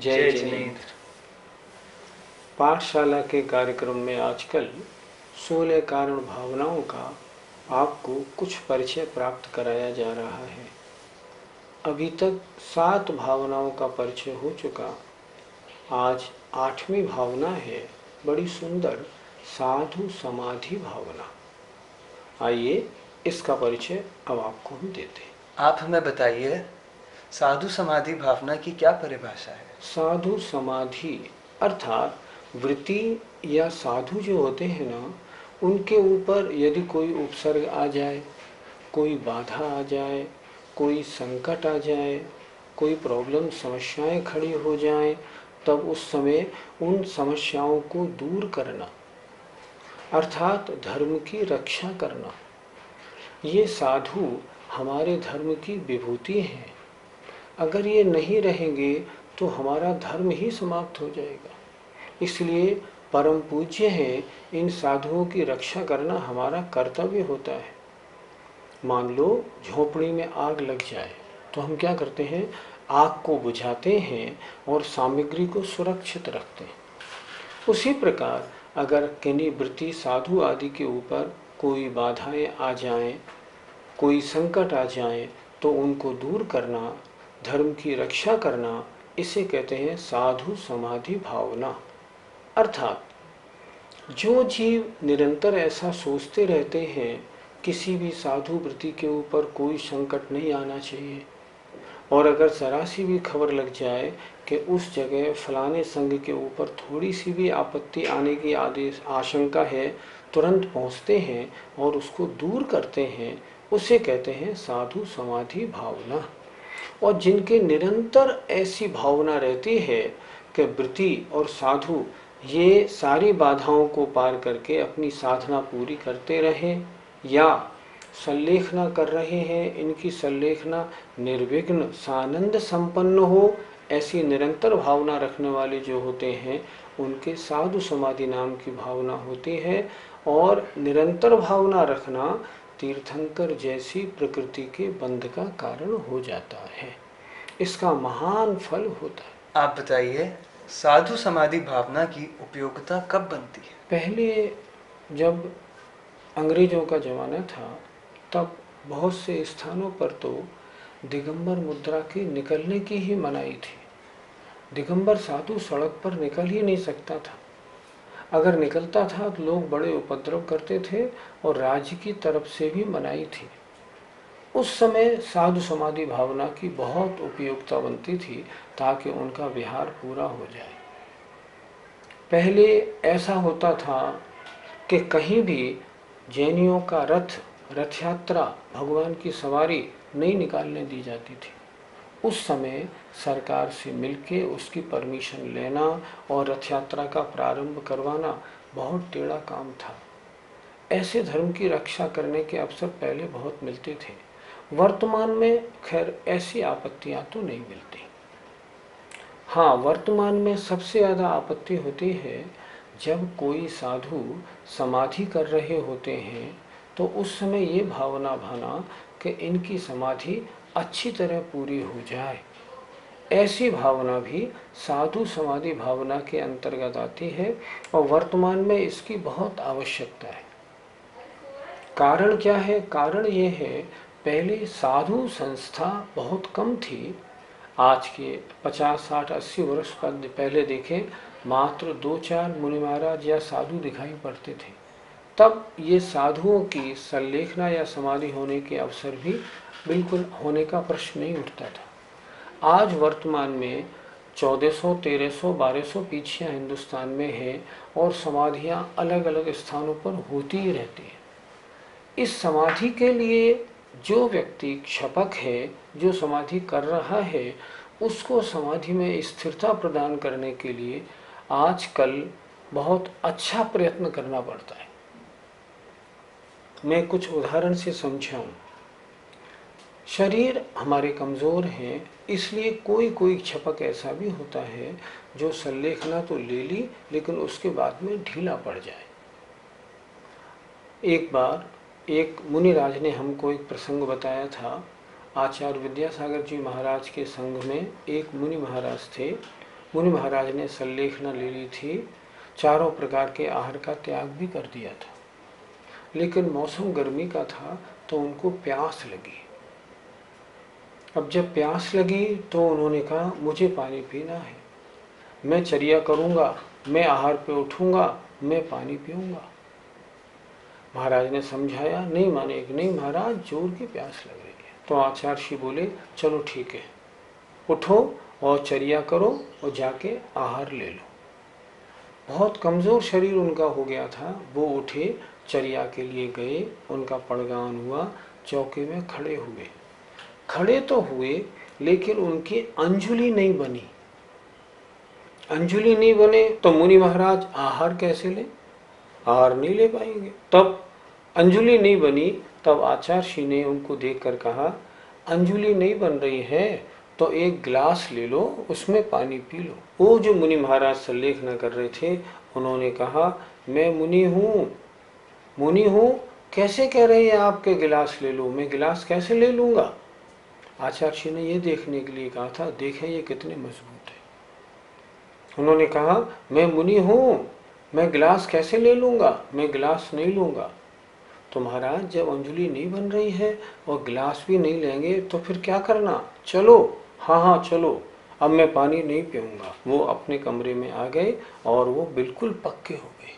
जय जिनेंद्र। पाठशाला के कार्यक्रम में आजकल 16 कारण भावनाओं का आपको कुछ परिचय प्राप्त कराया जा रहा है। अभी तक 7 भावनाओं का परिचय हो चुका। आज 8वीं भावना है, बड़ी सुंदर साधु समाधि भावना। आइए इसका परिचय अब आपको हम देते हैं। आप हमें बताइए, साधु समाधि भावना की क्या परिभाषा है? साधु समाधि अर्थात वृत्ति या साधु जो होते हैं ना, उनके ऊपर यदि कोई उपसर्ग आ जाए, कोई बाधा आ जाए, कोई संकट आ जाए, कोई प्रॉब्लम समस्याएं खड़ी हो जाएं, तब उस समय उन समस्याओं को दूर करना अर्थात धर्म की रक्षा करना, ये साधु हमारे धर्म की विभूति है। अगर ये नहीं रहेंगे तो हमारा धर्म ही समाप्त हो जाएगा। इसलिए परम पूज्य है, इन साधुओं की रक्षा करना हमारा कर्तव्य होता है। मान लो झोपड़ी में आग लग जाए तो हम क्या करते हैं, आग को बुझाते हैं और सामग्री को सुरक्षित रखते हैं। उसी प्रकार अगर किन्हीं वृत्ति साधु आदि के ऊपर कोई बाधाएं आ जाएं, कोई संकट आ जाएं, तो उनको दूर करना, धर्म की रक्षा करना, इसे कहते हैं साधु समाधि भावना। अर्थात जो जीव निरंतर ऐसा सोचते रहते हैं, किसी भी साधु वृत्ति के ऊपर कोई संकट नहीं आना चाहिए, और अगर जरा सी भी खबर लग जाए कि उस जगह फलाने संघ के ऊपर थोड़ी सी भी आपत्ति आने की आशंका है, तुरंत पहुंचते हैं और उसको दूर करते हैं, उसे कहते हैं साधु समाधि भावना। और जिनके निरंतर ऐसी भावना रहती है कि वृत्ति और साधु ये सारी बाधाओं को पार करके अपनी साधना पूरी करते रहें, या संलेखना कर रहे हैं, इनकी संलेखना निर्विघ्न सानंद संपन्न हो, ऐसी निरंतर भावना रखने वाले जो होते हैं, उनके साधु समाधि नाम की भावना होती है। और निरंतर भावना रखना तीर्थंकर जैसी प्रकृति के बंध का कारण हो जाता है। इसका महान फल होता है। आप बताइए, साधु समाधि भावना की उपयोगिता कब बनती है? पहले जब अंग्रेजों का जमाना था, तब बहुत से स्थानों पर तो दिगंबर मुद्रा के निकलने की ही मनाही थी। दिगंबर साधु सड़क पर निकल ही नहीं सकता था। अगर निकलता था तो लोग बड़े उपद्रव करते थे और राज्य की तरफ से भी मनाही थी। उस समय साधु समाधि भावना की बहुत उपयोगिता बनती थी, ताकि उनका विहार पूरा हो जाए। पहले ऐसा होता था कि कहीं भी जैनियों का रथ यात्रा, भगवान की सवारी नहीं निकालने दी जाती थी। उस समय सरकार से मिलके उसकी परमिशन लेना और रथ यात्रा का प्रारंभ करवाना बहुत टेढ़ा काम था। ऐसे धर्म की रक्षा करने के अवसर पहले बहुत मिलते थे। वर्तमान में खैर ऐसी आपत्तियां तो नहीं मिलती। हाँ, वर्तमान में सबसे ज़्यादा आपत्ति होती है जब कोई साधु समाधि कर रहे होते हैं, तो उस समय ये भावना भाना कि इनकी समाधि अच्छी तरह पूरी हो जाए। ऐसी भावना भी साधु समाधि भावना के अंतर्गत आती है, और वर्तमान में इसकी बहुत आवश्यकता है। कारण क्या है? कारण ये है, पहले साधु संस्था बहुत कम थी। आज के 50, 60, 80 वर्ष पहले देखें, मात्र 2-4 मुनि महाराज या साधु दिखाई पड़ते थे। तब ये साधुओं की संलेखना या समाधि होने के अवसर भी बिल्कुल होने का प्रश्न नहीं उठता था। आज वर्तमान में 1400, 1300, 1200 पीछियाँ हिंदुस्तान में हैं, और समाधियाँ अलग अलग स्थानों पर होती ही रहती हैं। इस समाधि के लिए जो व्यक्ति क्षपक है, जो समाधि कर रहा है, उसको समाधि में स्थिरता प्रदान करने के लिए आजकल बहुत अच्छा प्रयत्न करना पड़ता है। मैं कुछ उदाहरण से समझाऊं। शरीर हमारे कमज़ोर हैं, इसलिए कोई कोई क्षपक ऐसा भी होता है जो संलेखना तो ले ली, लेकिन उसके बाद में ढीला पड़ जाए। एक बार एक मुनिराज ने हमको एक प्रसंग बताया था। आचार्य विद्यासागर जी महाराज के संग में एक मुनि महाराज थे। मुनि महाराज ने सल्लेखना ले ली थी, चारों प्रकार के आहार का त्याग भी कर दिया था, लेकिन मौसम गर्मी का था तो उनको प्यास लगी। अब जब प्यास लगी तो उन्होंने कहा मुझे पानी पीना है, मैं चर्या करूंगा, मैं आहार पे उठूंगा, मैं पानी पीऊंगा। महाराज ने समझाया, नहीं माने कि नहीं महाराज, जोर की प्यास लग रही है। तो आचार्य बोले चलो ठीक है, उठो और चर्या करो और जाके आहार ले लो। बहुत कमजोर शरीर उनका हो गया था, वो उठे, चर्या के लिए गए, उनका पड़गान हुआ, चौके में खड़े हुए। खड़े तो हुए लेकिन उनकी अंजुलि नहीं बनी। अंजुलि नहीं बने तो मुनि महाराज आहार कैसे ले, आहार नहीं ले पाएंगे। तब अंजुलि नहीं बनी, तब आचार्य ने उनको देखकर कहा अंजुलि नहीं बन रही है तो एक गिलास ले लो, उसमें पानी पी लो। वो जो मुनि महाराज सल्लेखना कर रहे थे, उन्होंने कहा मैं मुनि हूँ, मुनि हूँ, कैसे कह रहे हैं आपके गिलास ले लो, मैं गिलास कैसे ले लूंगा। आचार्य ने ये देखने के लिए कहा था, देखें ये कितने मजबूत है। उन्होंने कहा मैं मुनि हूँ, मैं गिलास कैसे ले लूंगा, मैं गिलास नहीं लूंगा। तो महाराज जब अंजुलि नहीं बन रही है और गिलास भी नहीं लेंगे तो फिर क्या करना, चलो। हाँ हाँ चलो, अब मैं पानी नहीं पीऊंगा। वो अपने कमरे में आ गए और वो बिल्कुल पक्के हो गए।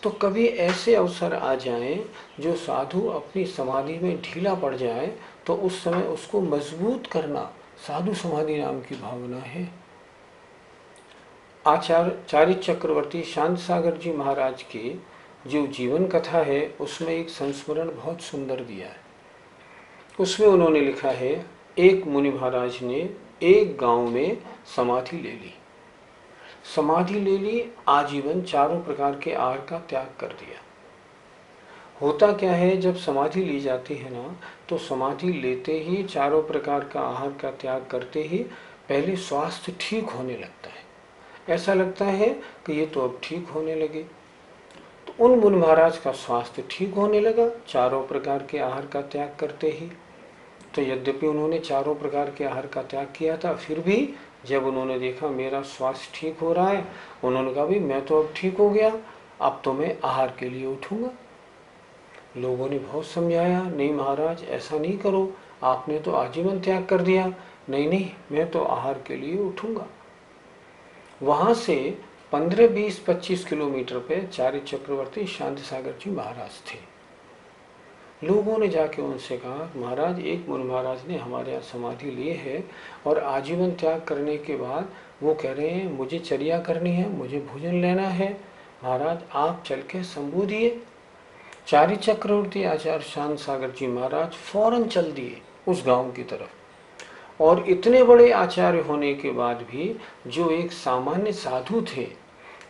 तो कभी ऐसे अवसर आ जाएं जो साधु अपनी समाधि में ढीला पड़ जाए तो उस समय उसको मजबूत करना साधु समाधि नाम की भावना है। आचार्य चक्रवर्ती शांत सागर जी महाराज की जो जीवन कथा है उसमें एक संस्मरण बहुत सुंदर दिया है। उसमें उन्होंने लिखा है, एक मुनि महाराज ने एक गांव में समाधि ले ली। समाधि ले ली, आजीवन चारों प्रकार के आहार का त्याग कर दिया। होता क्या है, जब समाधि ली जाती है ना, तो समाधि लेते ही चारों प्रकार का आहार का त्याग करते ही पहले स्वास्थ्य ठीक होने लगता है। ऐसा लगता है कि ये तो अब ठीक होने लगे। तो उन मुनि महाराज का स्वास्थ्य ठीक होने लगा चारों प्रकार के आहार का त्याग करते ही। तो यद्यपि उन्होंने चारों प्रकार के आहार का त्याग किया था, फिर भी जब उन्होंने देखा मेरा स्वास्थ्य ठीक हो रहा है, उन्होंने कहा भी मैं तो अब ठीक हो गया, अब तो मैं आहार के लिए उठूंगा। लोगों ने बहुत समझाया, नहीं महाराज ऐसा नहीं करो, आपने तो आजीवन त्याग कर दिया। नहीं नहीं, मैं तो आहार के लिए उठूंगा। वहां से 15, 20, 25 किलोमीटर पे चार्य चक्रवर्ती शांति सागर जी महाराज थे। लोगों ने जाके उनसे कहा, महाराज एक मुनि महाराज ने हमारे यहाँ समाधि ली है और आजीवन त्याग करने के बाद वो कह रहे हैं मुझे चर्या करनी है, मुझे भोजन लेना है, महाराज आप चल के संबोधिए। चार्य चक्रवर्ती आचार्य शांत सागर जी महाराज फौरन चल दिए उस गांव की तरफ। और इतने बड़े आचार्य होने के बाद भी जो एक सामान्य साधु थे,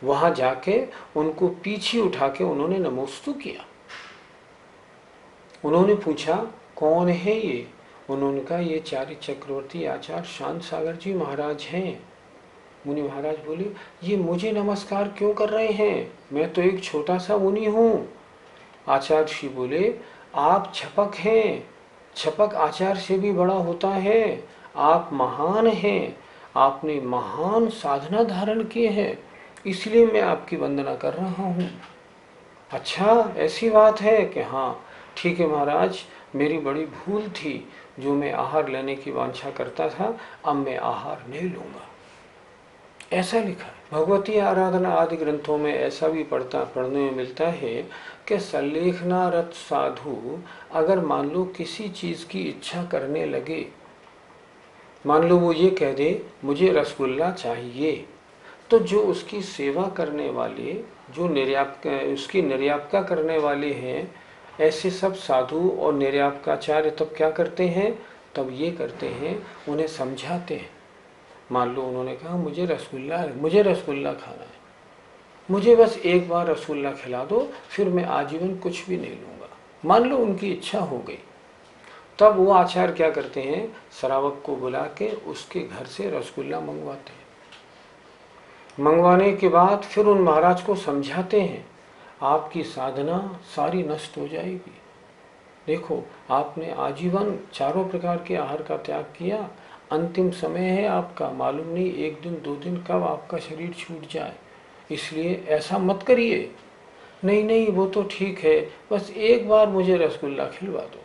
वहां जाके उनको पीछे उठा के उन्होंने नमोस्तु किया। उन्होंने पूछा कौन है ये, उन्होंने कहा ये चार्य चक्रवर्ती आचार्य शांत सागर जी महाराज हैं। मुनि महाराज बोले ये मुझे नमस्कार क्यों कर रहे हैं, मैं तो एक छोटा सा मुनि हूँ। आचार्य श्री बोले आप छपक हैं, छपक आचार्य से भी बड़ा होता है, आप महान हैं, आपने महान साधना धारण की है, इसलिए मैं आपकी वंदना कर रहा हूँ। अच्छा ऐसी बात है कि हाँ ठीक है महाराज, मेरी बड़ी भूल थी, जो मैं आहार लेने की वांछा करता था, अब मैं आहार नहीं लूंगा। ऐसा लिखा है भगवती आराधना आदि ग्रंथों में। ऐसा भी पढ़ने में मिलता है कि सल्लेखनारत साधु अगर मान लो किसी चीज की इच्छा करने लगे, मान लो वो ये कह दे मुझे रसगुल्ला चाहिए, तो जो उसकी सेवा करने वाले, जो उसकी निर्यापका करने वाले हैं, ऐसे सब साधु और निर्यापकाचार्य तब क्या करते हैं, तब ये करते हैं, उन्हें समझाते हैं। मान लो उन्होंने कहा मुझे रसगुल्ला खाना है, मुझे बस एक बार रसगुल्ला खिला दो, फिर मैं आजीवन कुछ भी नहीं लूंगा। मान लो उनकी इच्छा हो गई, तब वो आचार्य क्या करते हैं, श्रावक को बुला के उसके घर से रसगुल्ला मंगवाते हैं। मंगवाने के बाद फिर उन महाराज को समझाते हैं, आपकी साधना सारी नष्ट हो जाएगी। देखो आपने आजीवन चारों प्रकार के आहार का त्याग किया, अंतिम समय है आपका, मालूम नहीं 1 दिन 2 दिन कब आपका शरीर छूट जाए, इसलिए ऐसा मत करिए। नहीं नहीं वो तो ठीक है, बस एक बार मुझे रसगुल्ला खिलवा दो,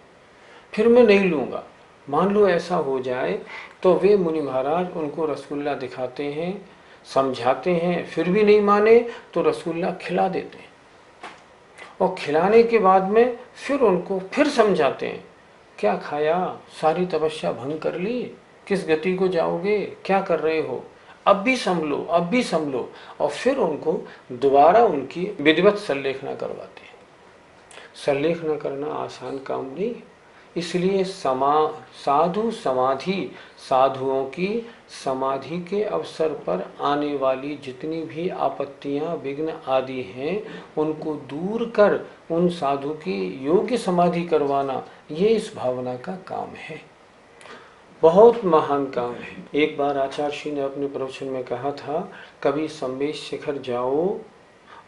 फिर मैं नहीं लूँगा। मान लो ऐसा हो जाए तो वे मुनि महाराज उनको रसगुल्ला दिखाते हैं, समझाते हैं, फिर भी नहीं माने तो रसगुल्ला खिला देते हैं, और खिलाने के बाद में फिर उनको फिर समझाते हैं, क्या खाया, सारी तपस्या भंग कर ली, किस गति को जाओगे, क्या कर रहे हो, अब भी संभलो, अब भी संभलो, और फिर उनको दोबारा उनकी विधिवत संलेखना करवाते हैं। संलेखना करना आसान काम नहीं, इसलिए साधु समाधि, साधुओं की समाधि के अवसर पर आने वाली जितनी भी आपत्तियां विघ्न आदि हैं उनको दूर कर उन साधु की योग्य समाधि करवाना, ये इस भावना का काम है, बहुत महान काम है। एक बार आचार्य श्री ने अपने प्रवचन में कहा था, कभी सम्मेश शिखर जाओ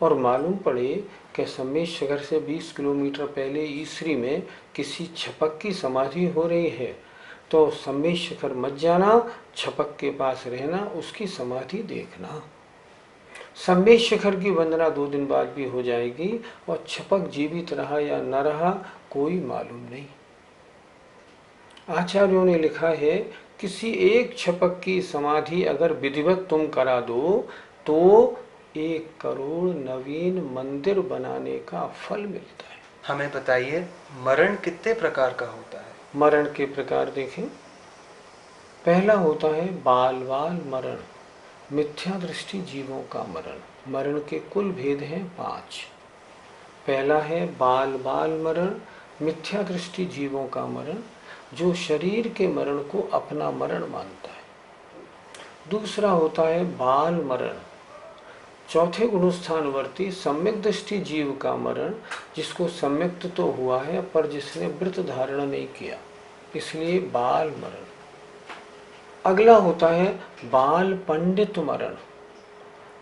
और मालूम पड़े कि सम्मेश शिखर से 20 किलोमीटर पहले ईसरी में किसी छपक की समाधि हो रही है, तो सम्मेश शिखर मत जाना, छपक के पास रहना, उसकी समाधि देखना। सम्मेश शिखर की वंदना 2 दिन बाद भी हो जाएगी और छपक जीवित रहा या न रहा कोई मालूम नहीं। आचार्यों ने लिखा है, किसी एक छपक की समाधि अगर विधिवत तुम करा दो तो 1 करोड़ नवीन मंदिर बनाने का फल मिलता है। हमें बताइए, मरण कितने प्रकार का होता है? मरण के प्रकार देखें, पहला होता है बाल बाल मरण, मिथ्या दृष्टि जीवों का मरण। मरण के कुल भेद हैं 5। पहला है बाल बाल मरण, मिथ्या दृष्टि जीवों का मरण, जो शरीर के मरण को अपना मरण मानता है। दूसरा होता है बाल मरण, चौथे गुणस्थानवर्ती सम्यक दृष्टि जीव का मरण, जिसको सम्यक्त तो हुआ है पर जिसने व्रत धारण नहीं किया, इसलिए बाल मरण। अगला होता है बाल पंडित मरण,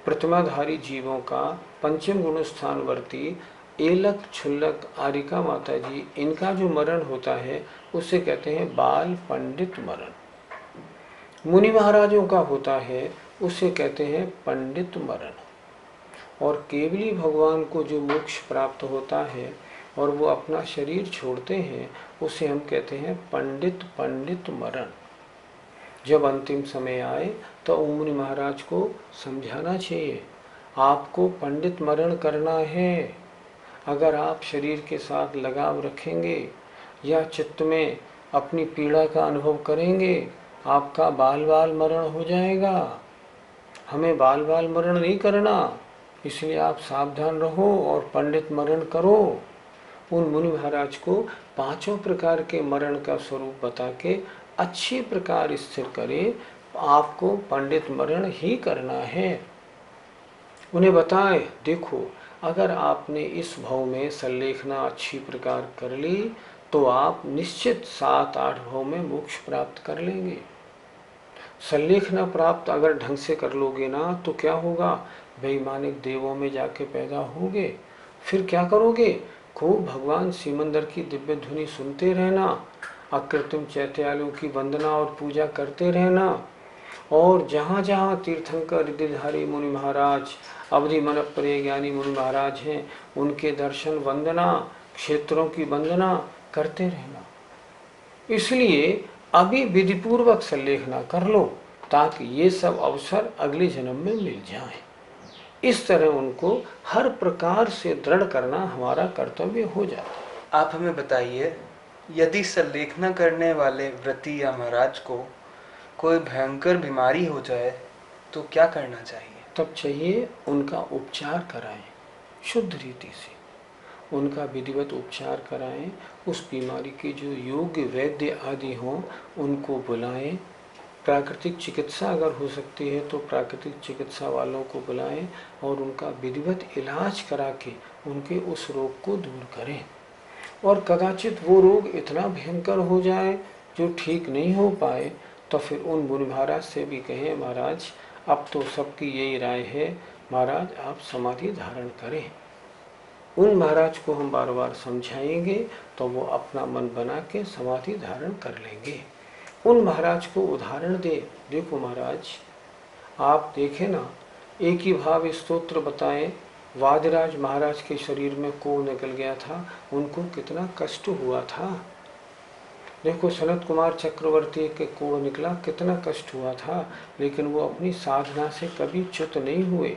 प्रतिमाधारी जीवों का पंचम गुणस्थानवर्ती एलक छुल्लक आरिका माता जी, इनका जो मरण होता है उसे कहते हैं बाल पंडित मरण। मुनि महाराजों का होता है उसे कहते हैं पंडित मरण। और केवली भगवान को जो मोक्ष प्राप्त होता है और वो अपना शरीर छोड़ते हैं उसे हम कहते हैं पंडित पंडित मरण। जब अंतिम समय आए तो मुनि महाराज को समझाना चाहिए, आपको पंडित मरण करना है। अगर आप शरीर के साथ लगाव रखेंगे या चित्त में अपनी पीड़ा का अनुभव करेंगे, आपका बाल बाल मरण हो जाएगा। हमें बाल बाल मरण नहीं करना, इसलिए आप सावधान रहो और पंडित मरण करो। उन मुनि महाराज को 5 प्रकार के मरण का स्वरूप बता के अच्छी प्रकार स्थिर करे, आपको पंडित मरण ही करना है। उन्हें बताए, देखो अगर आपने इस भाव में संलेखना अच्छी प्रकार कर ली तो आप निश्चित 7-8 भाव में मोक्ष प्राप्त कर लेंगे। संलेखना प्राप्त अगर ढंग से कर लोगे ना तो क्या होगा, वैमानिक देवों में जाके पैदा होगे। फिर क्या करोगे, खूब भगवान सिमंदर की दिव्य ध्वनि सुनते रहना, अकृत्रिम चैत्यालयों की वंदना और पूजा करते रहना, और जहाँ जहाँ तीर्थंकर रिद्धिधारी मुनि महाराज, अवधि मनप्रिय ज्ञानी मुनि महाराज हैं, उनके दर्शन वंदना, क्षेत्रों की वंदना करते रहना। इसलिए अभी विधिपूर्वक संलेखना कर लो ताकि ये सब अवसर अगले जन्म में मिल जाएं। इस तरह उनको हर प्रकार से दृढ़ करना हमारा कर्तव्य हो जाता है। आप हमें बताइए, यदि संलेखना करने वाले व्रती या महाराज को कोई भयंकर बीमारी हो जाए तो क्या करना चाहिए? तब चाहिए उनका उपचार कराएं, शुद्ध रीति से उनका विधिवत उपचार कराएं। उस बीमारी के जो योग्य वैद्य आदि हों उनको बुलाएं। प्राकृतिक चिकित्सा अगर हो सकती है तो प्राकृतिक चिकित्सा वालों को बुलाएं और उनका विधिवत इलाज करा के उनके उस रोग को दूर करें। और कदाचित वो रोग इतना भयंकर हो जाए जो ठीक नहीं हो पाए तो फिर उन मुनि महाराज से भी कहें, महाराज अब तो सबकी यही राय है, महाराज आप समाधि धारण करें। उन महाराज को हम बार बार समझाएंगे तो वो अपना मन बना के समाधि धारण कर लेंगे। उन महाराज को उदाहरण दे, देखो महाराज आप देखें ना, एक ही भाव स्तोत्र बताएं, वादिराज महाराज के शरीर में कोढ़ निकल गया था, उनको कितना कष्ट हुआ था। देखो सनत कुमार चक्रवर्ती के कोढ़ निकला, कितना कष्ट हुआ था, लेकिन वो अपनी साधना से कभी च्युत नहीं हुए।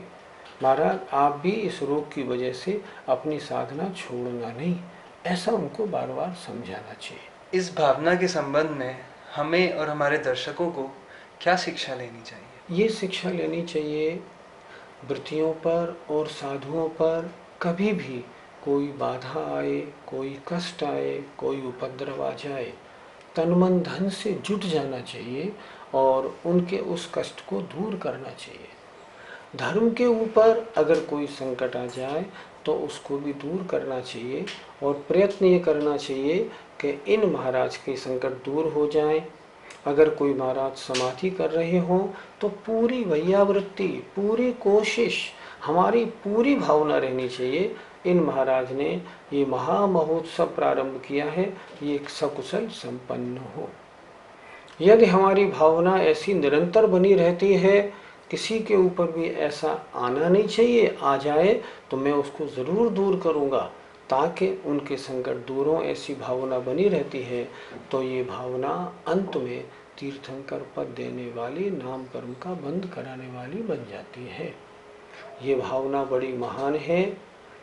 महाराज आप भी इस रोग की वजह से अपनी साधना छोड़ना नहीं, ऐसा उनको बार बार समझाना चाहिए। इस भावना के संबंध में हमें और हमारे दर्शकों को क्या शिक्षा लेनी चाहिए? ये शिक्षा लेनी चाहिए, वृत्तियों पर और साधुओं पर कभी भी कोई बाधा आए, कोई कष्ट आए, कोई उपद्रव आ जाए, तन मन धन से जुट जाना चाहिए और उनके उस कष्ट को दूर करना चाहिए। धर्म के ऊपर अगर कोई संकट आ जाए तो उसको भी दूर करना चाहिए और प्रयत्न ये करना चाहिए कि इन महाराज के संकट दूर हो जाएं। अगर कोई महाराज समाधि कर रहे हो तो पूरी वैयावृत्ति, पूरी कोशिश, हमारी पूरी भावना रहनी चाहिए, इन महाराज ने ये महामहोत्सव प्रारंभ किया है, ये सकुशल संपन्न हो। यदि हमारी भावना ऐसी निरंतर बनी रहती है, किसी के ऊपर भी ऐसा आना नहीं चाहिए, आ जाए तो मैं उसको ज़रूर दूर करूँगा ताकि उनके संकट दूर हों, ऐसी भावना बनी रहती है तो ये भावना अंत में तीर्थंकर पद देने वाली, नाम कर्म का बंद कराने वाली बन जाती है। ये भावना बड़ी महान है।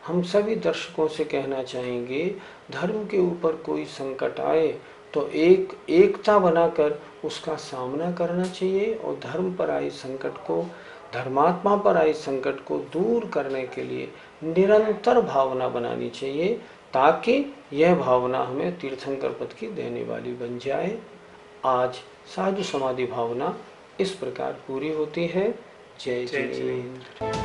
हम सभी दर्शकों से कहना चाहेंगे, धर्म के ऊपर कोई संकट आए तो एकता बनाकर उसका सामना करना चाहिए और धर्म पर आए संकट को, धर्मात्मा पर आए संकट को दूर करने के लिए निरंतर भावना बनानी चाहिए ताकि यह भावना हमें तीर्थंकर पद की देने वाली बन जाए। आज साधु समाधि भावना इस प्रकार पूरी होती है। जय जिनेंद्र।